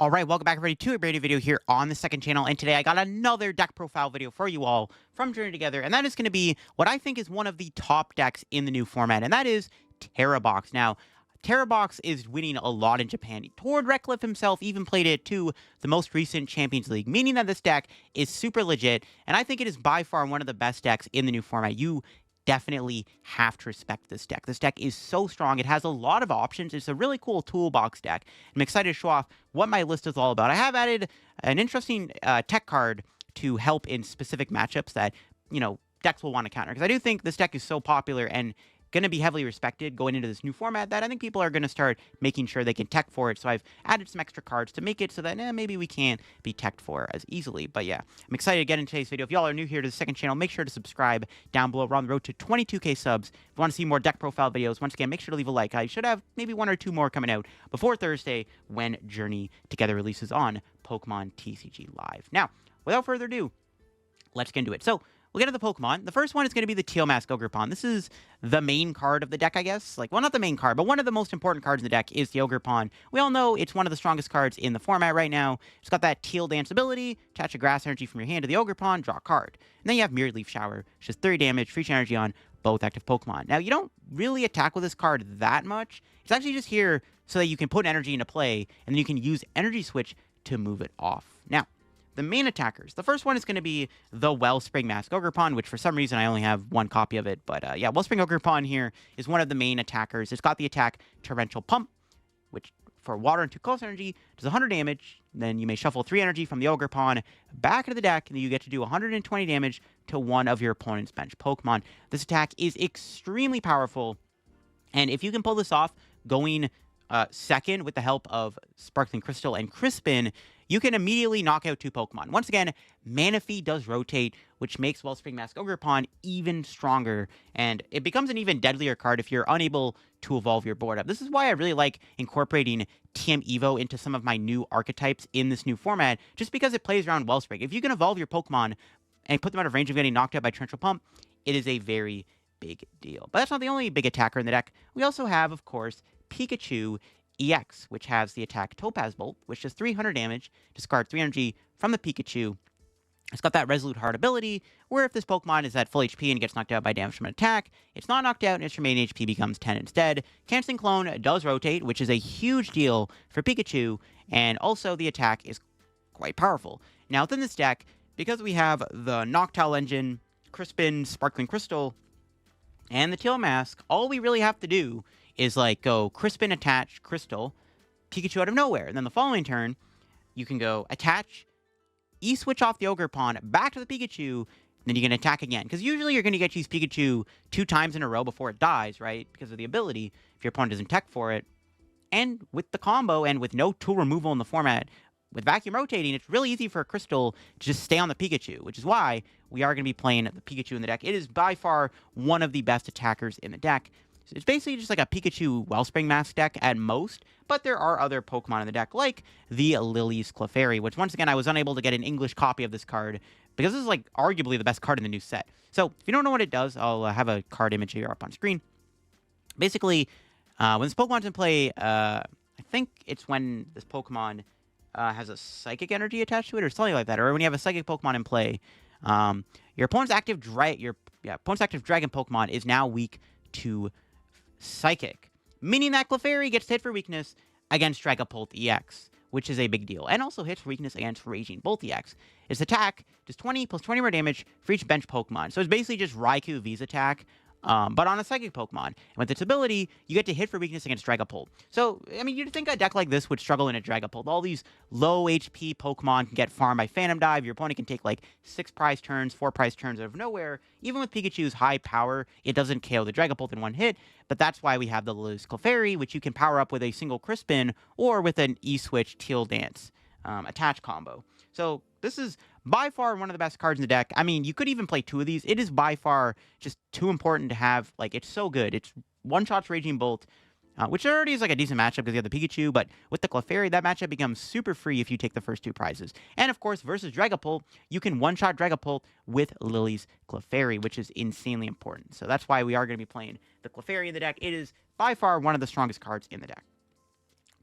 All right, welcome back everybody to a brand new video here on the second channel, and today I got another deck profile video for you all from Journey Together, and that is going to be what I think is one of the top decks in the new format, and that is Terabox. Now, Terabox is winning a lot in Japan. Tord Reckliffe himself even played it to the most recent Champions League, meaning that this deck is super legit, and I think it is by far one of the best decks in the new format. You definitely have to respect this deck. This deck is so strong. It has a lot of options. It's a really cool toolbox deck. I'm excited to show off what my list is all about. I have added an interesting tech card to help in specific matchups that, decks will want to counter. Because I do think this deck is so popular and going to be heavily respected going into this new format that I think people are going to start making sure they can tech for it. So I've added some extra cards to make it so that maybe we can't be teched for as easily. But yeah, I'm excited to get into today's video. If y'all are new here to the second channel, make sure to subscribe down below. We're on the road to 22K subs. If you want to see more deck profile videos, once again, make sure to leave a like. I should have maybe one or two more coming out before Thursday when Journey Together releases on Pokemon TCG Live. Now, without further ado, let's get into it. So, we'll get into the Pokemon. The first one is going to be the Teal Mask Ogerpon. This is the main card of the deck, I guess. Well, not the main card, but one of the most important cards in the deck is the Ogerpon. We all know it's one of the strongest cards in the format right now. It's got that Teal Dance ability, attach a grass energy from your hand to the Ogerpon, draw a card. And then you have Mirrored Leaf Shower, which is 30 damage, free energy on both active Pokemon. Now, you don't really attack with this card that much. It's actually just here so that you can put energy into play, and then you can use Energy Switch to move it off. Now, the main attackers. The first one is going to be the Wellspring Mask Ogerpon, which for some reason I only have one copy of it. But yeah, Wellspring Ogerpon here is one of the main attackers. It's got the attack Torrential Pump, which for water and 2 close energy does 100 damage. Then you may shuffle 3 energy from the Ogerpon back into the deck, and you get to do 120 damage to one of your opponent's bench Pokemon. This attack is extremely powerful, and if you can pull this off going second with the help of Sparkling Crystal and Crispin, you can immediately knock out 2 Pokemon. Once again, Manaphy does rotate, which makes Wellspring Mask Ogerpon even stronger, and it becomes an even deadlier card if you're unable to evolve your board up. This is why I really like incorporating TM Evo into some of my new archetypes in this new format, just because it plays around Wellspring. If you can evolve your Pokemon and put them out of range of getting knocked out by Torrential Pump, it is a very big deal. But that's not the only big attacker in the deck. We also have, of course, Pikachu EX, which has the attack Topaz Bolt, which does 300 damage, discard 3 energy from the Pikachu. It's got that Resolute Heart ability, where if this Pokemon is at full HP and gets knocked out by damage from an attack, it's not knocked out and its remaining HP becomes 10 instead. Canceling Clone does rotate, which is a huge deal for Pikachu, and also the attack is quite powerful. Now, within this deck, because we have the Noctowl engine, Crispin, Sparkling Crystal, and the Teal Mask, all we really have to do is go Crispin, attach Crystal, Pikachu out of nowhere. And then the following turn, you can go attach, E-switch off the Ogerpon, back to the Pikachu, and then you can attack again. Because usually you're going to get to use Pikachu 2 times in a row before it dies, right? Because of the ability, if your opponent doesn't tech for it. And with the combo and with no tool removal in the format, with Vacuum Rotating, it's really easy for a Crystal to just stay on the Pikachu, which is why we are going to be playing the Pikachu in the deck. It is by far one of the best attackers in the deck. It's basically just like a Pikachu Wellspring Mask deck at most, but there are other Pokemon in the deck, like the Lily's Clefairy, which once again, I was unable to get an English copy of this card, because this is arguably the best card in the new set. So, if you don't know what it does, I'll have a card image here up on screen. Basically, when this Pokemon's in play, I think it's when this Pokemon has a Psychic energy attached to it, or something like that, or when you have a Psychic Pokemon in play, your opponent's active Dragon Pokemon is now weak to Psychic, meaning that Clefairy gets hit for weakness against Dragapult EX, which is a big deal, and also hits for weakness against Raging Bolt EX. Its attack does 20 plus 20 more damage for each bench Pokemon, so it's basically just Raikou V's attack, but on a Psychic Pokemon. And with its ability, you get to hit for weakness against Dragapult. So, I mean, you'd think a deck like this would struggle in a Dragapult. All these low HP Pokemon can get farmed by Phantom Dive. Your opponent can take 6 prize turns, 4 prize turns out of nowhere. Even with Pikachu's high power, it doesn't KO the Dragapult in one hit. But that's why we have the Lily's Clefairy, which you can power up with a single Crispin or with an E-Switch Teal Dance attach combo. So this is by far one of the best cards in the deck. I mean, you could even play 2 of these. It is by far just too important to have. It's so good. It's one-shots Raging Bolt, which already is a decent matchup because you have the Pikachu, but with the Clefairy, that matchup becomes super free if you take the first 2 prizes. And of course, versus Dragapult, you can one-shot Dragapult with Lily's Clefairy, which is insanely important. So that's why we are going to be playing the Clefairy in the deck. It is by far one of the strongest cards in the deck.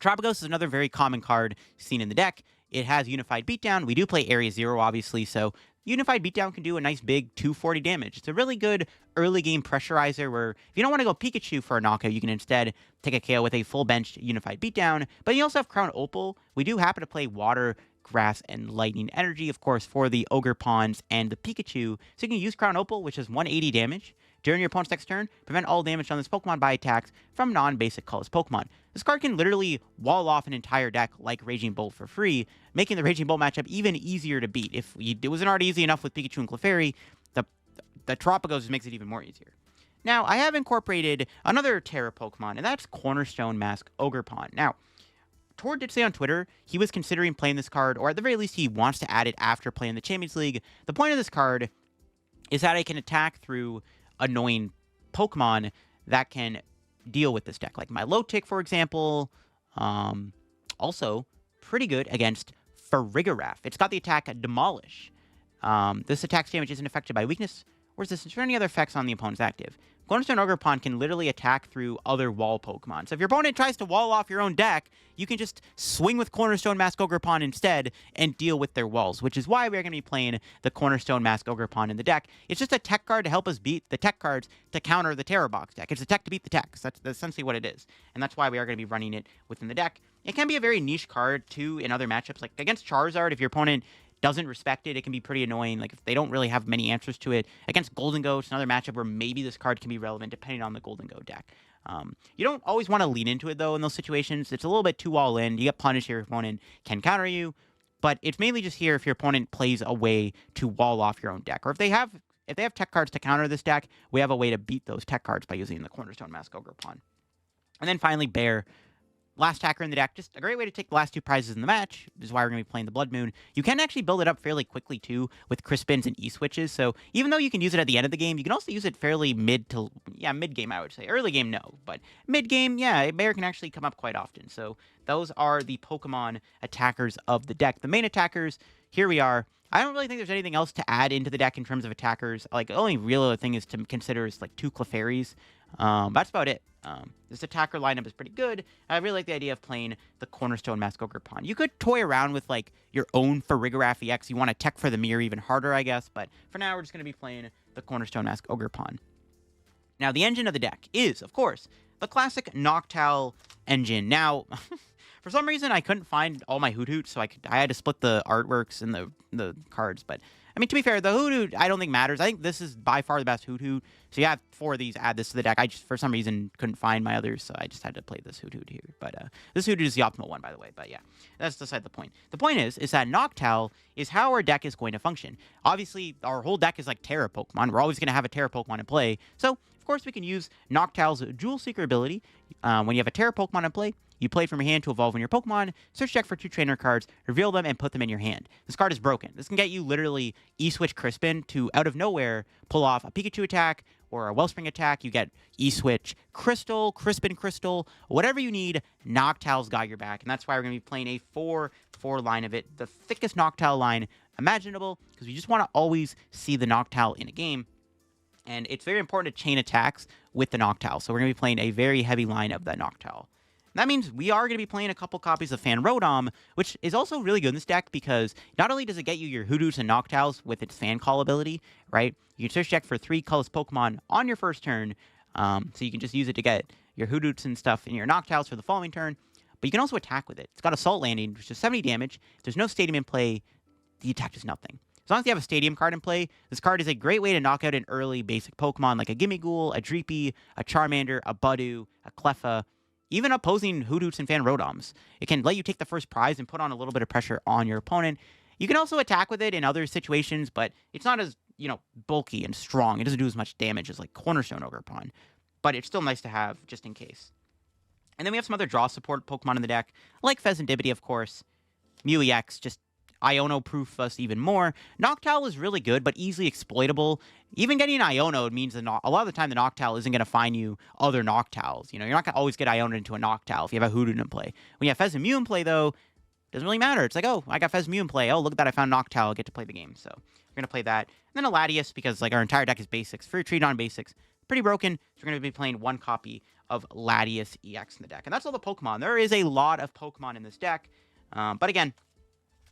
Tropicos is another very common card seen in the deck. It has Unified Beatdown. We do play Area 0, obviously, so Unified Beatdown can do a nice big 240 damage. It's a really good early game pressurizer where if you don't want to go Pikachu for a knockout, you can instead take a KO with a full benched Unified Beatdown. But you also have Crown Opal. We do happen to play Water, Grass, and Lightning Energy, of course, for the Ogre Pawns and the Pikachu. So you can use Crown Opal, which is 180 damage. During your opponent's next turn, prevent all damage on this Pokemon by attacks from non-basic colorless Pokemon. This card can literally wall off an entire deck like Raging Bolt for free, making the Raging Bolt matchup even easier to beat. If it wasn't already easy enough with Pikachu and Clefairy, the Tropicos just makes it even more easier. Now, I have incorporated another Tera Pokemon, and that's Cornerstone Mask Ogerpon. Now, Tor did say on Twitter he was considering playing this card, or at the very least he wants to add it after playing the Champions League. The point of this card is that it can attack through annoying Pokemon that can deal with this deck, like Milotic, for example. Also, pretty good against Farigiraf. It's got the attack Demolish. This attack's damage isn't affected by weakness or resistance or any other effects on the opponent's active. Cornerstone Ogerpon can literally attack through other wall Pokemon. So if your opponent tries to wall off your own deck, you can just swing with Cornerstone Mask Ogerpon instead and deal with their walls, which is why we're going to be playing the Cornerstone Mask Ogerpon in the deck. It's just a tech card to help us beat the tech cards to counter the Terabox deck. It's a tech to beat the techs. That's essentially what it is. And that's why we are going to be running it within the deck. It can be a very niche card, too, in other matchups. Like against Charizard, if your opponent doesn't respect it, it can be pretty annoying. Like if they don't really have many answers to it. Against Golden Goat, another matchup where maybe this card can be relevant depending on the Golden Goat deck. You don't always want to lean into it though in those situations. It's a little bit too all in. You get punished, your opponent can counter you, but it's mainly just here if your opponent plays a way to wall off your own deck. Or if they have tech cards to counter this deck, we have a way to beat those tech cards by using the Cornerstone Mask Ogerpon. And then finally, Bear. Last attacker in the deck, just a great way to take the last two prizes in the match. This is why we're going to be playing the Blood Moon. You can actually build it up fairly quickly, too, with Crispins and E-Switches. So even though you can use it at the end of the game, you can also use it fairly mid-game, I would say. Early game, no. But mid-game, yeah, Bear can actually come up quite often. So those are the Pokemon attackers of the deck. The main attackers, here we are. I don't really think there's anything else to add into the deck in terms of attackers. Like, the only real other thing is to consider is, like, 2 Clefairies. That's about it. This attacker lineup is pretty good. I really like the idea of playing the Cornerstone Mask Ogerpon. You could toy around with, like, your own Farigiraf EX. You want to tech for the mirror even harder, I guess. But for now, we're just going to be playing the Cornerstone Mask Ogerpon. Now, the engine of the deck is, of course, the classic Noctowl engine. Now, for some reason, I couldn't find all my Hoothoots, so I had to split the artworks and the cards. But, I mean, to be fair, the Hoothoot I don't think matters. I think this is by far the best Hoothoot. So you have 4 of these, add this to the deck. I just, for some reason, couldn't find my others, so I just had to play this Hoothoot here. But this Hoothoot is the optimal one, by the way. But yeah, that's beside the point. The point is that Noctowl is how our deck is going to function. Obviously, our whole deck is like Tera Pokemon. We're always going to have a Tera Pokemon in play. So, of course, we can use Noctowl's Jewel Seeker ability. When you have a Tera Pokemon in play, you play from your hand to evolve on your Pokemon, search deck for 2 trainer cards, reveal them, and put them in your hand. This card is broken. This can get you literally E-Switch Crispin to, out of nowhere, pull off a Pikachu attack or a Wellspring attack. You get E-Switch Crystal, Crispin Crystal, whatever you need, Noctowl's got your back. And that's why we're going to be playing a 4-4 line of it, the thickest Noctowl line imaginable, because we just want to always see the Noctowl in a game. And it's very important to chain attacks with the Noctowl. So we're going to be playing a very heavy line of that Noctowl. That means we are going to be playing a couple copies of Fan Rotom, which is also really good in this deck because not only does it get you your Hoodoos and Noctowls with its Fan Call ability, right? You can search deck for 3 colorless Pokemon on your first turn, so you can just use it to get your Hoodoos and stuff and your Noctowls for the following turn. But you can also attack with it. It's got Assault Landing, which is 70 damage. If there's no Stadium in play, the attack does nothing. As long as you have a Stadium card in play, this card is a great way to knock out an early basic Pokemon like a Gimmighoul, a Dreepy, a Charmander, a Budew, a Cleffa, even opposing Hoodoos and Fan Rotoms. It can let you take the first prize and put on a little bit of pressure on your opponent. You can also attack with it in other situations, but it's not as, bulky and strong. It doesn't do as much damage as like Cornerstone Ogerpon, but it's still nice to have just in case. And then we have some other draw support Pokemon in the deck, like Pheasantibity, of course. Mew EX, just Iono-proof us even more. Noctowl is really good, but easily exploitable. Even getting an Iono means that a lot of the time the Noctowl isn't going to find you other Noctowls. You're not going to always get Iono into a Noctowl if you have a Hoodoo in play. When you have Pheasant-Mew in play, though, it doesn't really matter. It's like, oh, I got Pheasant-Mew in play. Oh, look at that, I found Noctowl. I get to play the game. So we're going to play that. And then a Latias, because like our entire deck is basics. Free Retreat on basics. Pretty broken, so we're going to be playing 1 copy of Latias EX in the deck. And that's all the Pokemon. There is a lot of Pokemon in this deck. But again,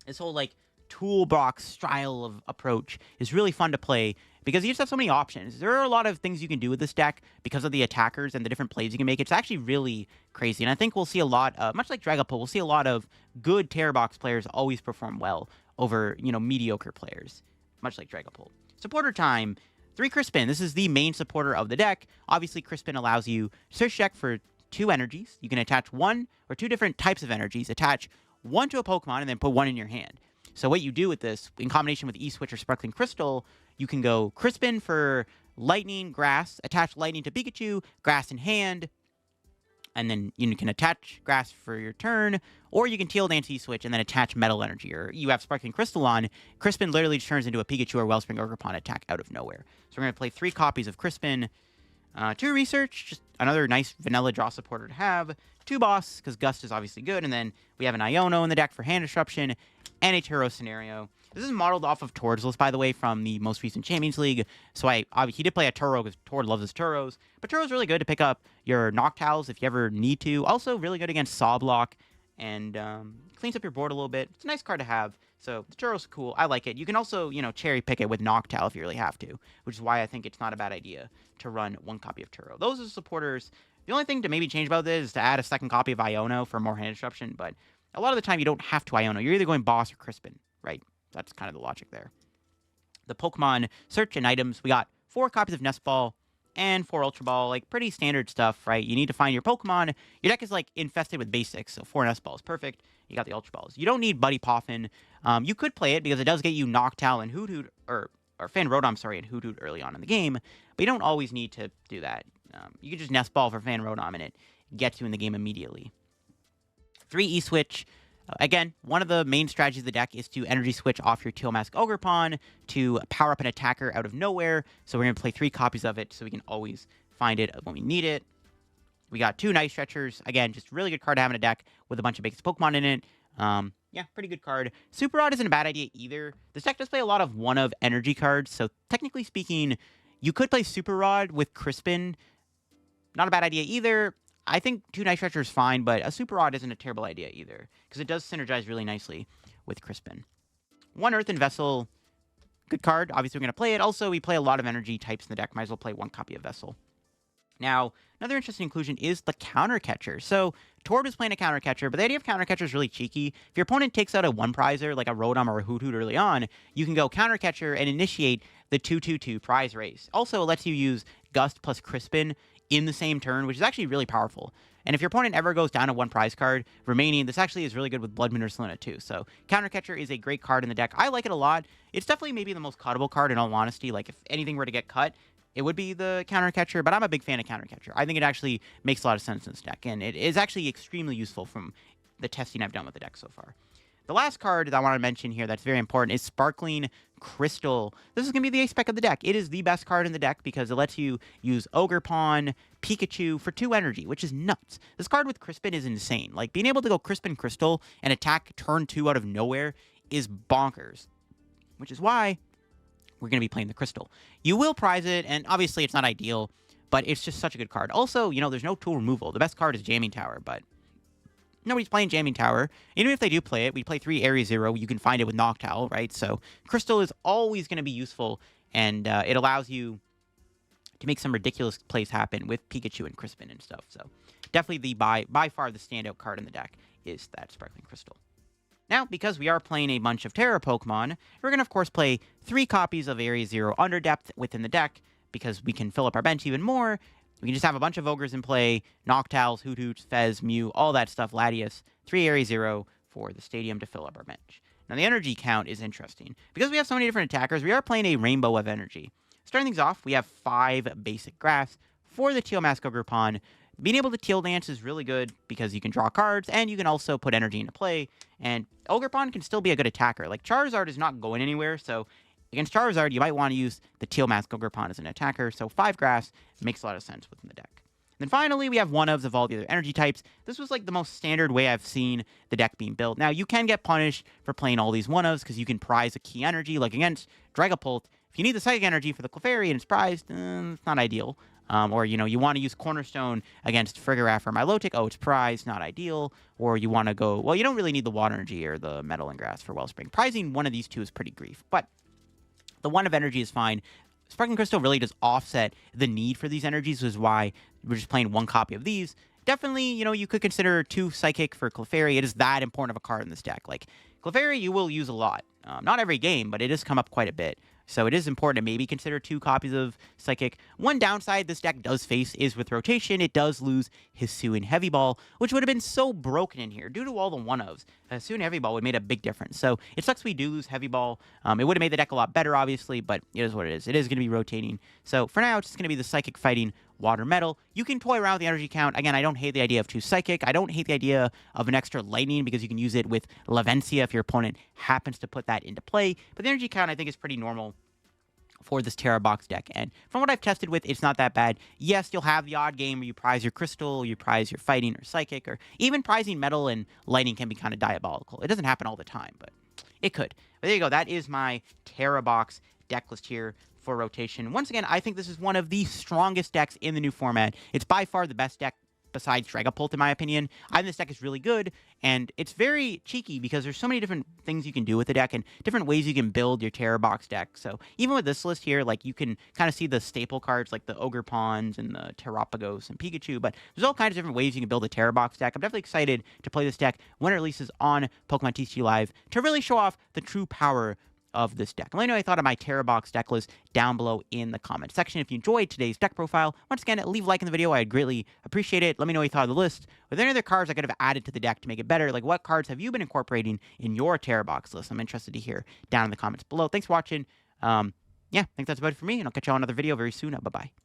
this whole like toolbox style of approach is really fun to play because you just have so many options. There are a lot of things you can do with this deck because of the attackers and the different plays you can make. It's actually really crazy. And I think we'll see a lot, much like Dragapult, we'll see a lot of good Terabox players always perform well over, mediocre players, much like Dragapult. Supporter time. 3 Crispin. This is the main supporter of the deck. Obviously, Crispin allows you to search deck for 2 energies. You can attach 1 or 2 different types of energies. Attach 1 to a Pokemon and then put 1 in your hand. So what you do with this, in combination with E-Switch or Sparkling Crystal, you can go Crispin for Lightning, Grass, attach Lightning to Pikachu, Grass in hand, and then you can attach Grass for your turn, or you can Teal Dance E-Switch and then attach Metal Energy, or you have Sparkling Crystal on. Crispin literally turns into a Pikachu or Wellspring Ogerpon attack out of nowhere. So we're going to play 3 copies of Crispin. 2 Research, just another nice vanilla draw supporter to have. 2 Boss, because Gust is obviously good, and then we have an Iono in the deck for hand disruption, and a Turo scenario. This is modeled off of Tord's list, by the way, from the most recent Champions League. So he did play a Turo because Tord loves his Turos. But Turo's really good to pick up your Noctowls if you ever need to. Also really good against Saw Block and cleans up your board a little bit. It's a nice card to have. So the Turo's cool. I like it. You can also, cherry pick it with Noctowl if you really have to, which is why I think it's not a bad idea to run 1 copy of Turo. Those are the supporters. The only thing to maybe change about this is to add a 2nd copy of Iono for more hand disruption, but a lot of the time you don't have to Iono. You're either going Boss or Crispin, right? That's kind of the logic there. The Pokemon search and items. We got 4 copies of Nest Ball and 4 Ultra Ball. Like, pretty standard stuff, right? You need to find your Pokemon. Your deck is, like, infested with basics, so 4 Nest Balls. Perfect. You got the Ultra Balls. You don't need Buddy Poffin. You could play it because it does get you Noctowl and Hoothoot, or Fanrodon, and Hoothoot early on in the game, but you don't always need to do that. You can just Nest Ball for Fanrodon and it gets you in the game immediately. 3 E-Switch. Again, one of the main strategies of the deck is to energy switch off your Teal Mask Ogerpon to power up an attacker out of nowhere. So we're going to play 3 copies of it so we can always find it when we need it. We got 2 Night Stretchers. Again, just really good card to have in a deck with a bunch of basic Pokemon in it. Yeah, pretty good card. Super Rod isn't a bad idea either. This deck does play a lot of one-of energy cards. So technically speaking, you could play Super Rod with Crispin. Not a bad idea either. I think 2 Night Stretcher is fine, but a Super Rod isn't a terrible idea either, because it does synergize really nicely with Crispin. 1 Earthen Vessel, good card. Obviously, we're going to play it. Also, we play a lot of energy types in the deck. Might as well play 1 copy of Vessel. Now, another interesting inclusion is the Counter Catcher. So, Tord was playing a Counter Catcher, but the idea of Counter Catcher is really cheeky. If your opponent takes out a 1-prizer, like a Rotom or a Hoothoot early on, you can go Counter Catcher and initiate the 2/2/2 prize race. Also, it lets you use Gust plus Crispin in the same turn, which is actually really powerful. And if your opponent ever goes down to 1 prize card remaining, this actually is really good with Blood Moon or Salina too. So Counter Catcher is a great card in the deck. I like it a lot. It's definitely maybe the most cuttable card in all honesty. Like, if anything were to get cut, it would be the Counter Catcher, but I'm a big fan of Counter Catcher. I think it actually makes a lot of sense in this deck, and it is actually extremely useful from the testing I've done with the deck so far. The last card that I want to mention here that's very important is Sparkling Crystal. This is going to be the ace-spec of the deck. It is the best card in the deck because it lets you use Ogerpon, Pikachu for 2 energy, which is nuts. This card with Crispin is insane. Like, being able to go Crispin Crystal and attack turn 2 out of nowhere is bonkers, which is why we're going to be playing the Crystal. You will prize it, and obviously it's not ideal, but it's just such a good card. Also, there's no tool removal. The best card is Jamming Tower, but nobody's playing Jamming Tower. Even if they do play it, we play 3 Area 0. You can find it with Noctowl, right? So Crystal is always going to be useful, and it allows you to make some ridiculous plays happen with Pikachu and Crispin and stuff. So definitely by far the standout card in the deck is that Sparkling Crystal. Now, because we are playing a bunch of Tera Pokemon, we're going to, of course, play 3 copies of Area 0 Underdepth within the deck, because we can fill up our bench even more. We can just have a bunch of Ogres in play, Noctowls, Hoothoots, Fez, Mew, all that stuff, Latias, 3 Area 0 for the stadium to fill up our bench. Now, the energy count is interesting. Because we have so many different attackers, we are playing a rainbow of energy. Starting things off, we have 5 basic grass for the Teal Mask Ogerpon. Being able to Teal Dance is really good because you can draw cards, and you can also put energy into play. And Ogerpon can still be a good attacker. Like, Charizard is not going anywhere, so against Charizard, you might want to use the Teal Mask Ogerpon as an attacker. So 5 grass makes a lot of sense within the deck. Then finally, we have 1-ofs of all the other energy types. This was like the most standard way I've seen the deck being built. Now, you can get punished for playing all these 1-ofs because you can prize a key energy. Like against Dragapult, if you need the Psychic Energy for the Clefairy and it's prized, it's not ideal. or, you want to use Cornerstone against Frigarath or Milotic. Oh, it's Prize, not ideal. Or you want to go, well, you don't really need the Water Energy or the Metal and Grass for Wellspring. Prizing one of these two is pretty grief, but the one of energy is fine. Sparkling Crystal really does offset the need for these energies, which is why we're just playing one copy of these. Definitely, you could consider 2 Psychic for Clefairy. It is that important of a card in this deck. Like, Clefairy you will use a lot. Not every game, but it does come up quite a bit. So it is important to maybe consider 2 copies of Psychic. One downside this deck does face is with rotation, it does lose Hisuian Heavy Ball, which would have been so broken in here due to all the 1-ofs. Hisuian Heavy Ball would have made a big difference. So it sucks we do lose Heavy Ball. It would have made the deck a lot better, obviously, but it is what it is. It is going to be rotating. So for now, it's just going to be the Psychic fighting Water Metal. You can toy around with the energy count. Again, I don't hate the idea of 2 Psychic. I don't hate the idea of an extra Lightning because you can use it with Lavencia if your opponent happens to put that into play. But the energy count, I think, is pretty normal for this Terabox deck, and from what I've tested with, it's not that bad. Yes, you'll have the odd game where you prize your Crystal, you prize your Fighting or Psychic, or even prizing Metal and Lightning can be kind of diabolical. It doesn't happen all the time, but it could. But there you go. That is my Terabox deck list here for rotation. Once again, I think this is one of the strongest decks in the new format. It's by far the best deck besides Dragapult, in my opinion. I think this deck is really good, and it's very cheeky because there's so many different things you can do with the deck and different ways you can build your Terabox deck. So even with this list here, like, you can kind of see the staple cards like the Ogre Pawns and the Terapagos and Pikachu, but there's all kinds of different ways you can build a Terabox deck. I'm definitely excited to play this deck when it releases on Pokemon TCG Live to really show off the true power of this deck. Let me know what you thought of my Terabox deck list down below in the comment section. If you enjoyed today's deck profile, once again, leave a like in the video. I'd greatly appreciate it. Let me know what you thought of the list. Were there any other cards I could have added to the deck to make it better? Like, what cards have you been incorporating in your Terabox list? I'm interested to hear down in the comments below. Thanks for watching. Yeah, I think that's about it for me, and I'll catch you on another video very soon. Bye-bye.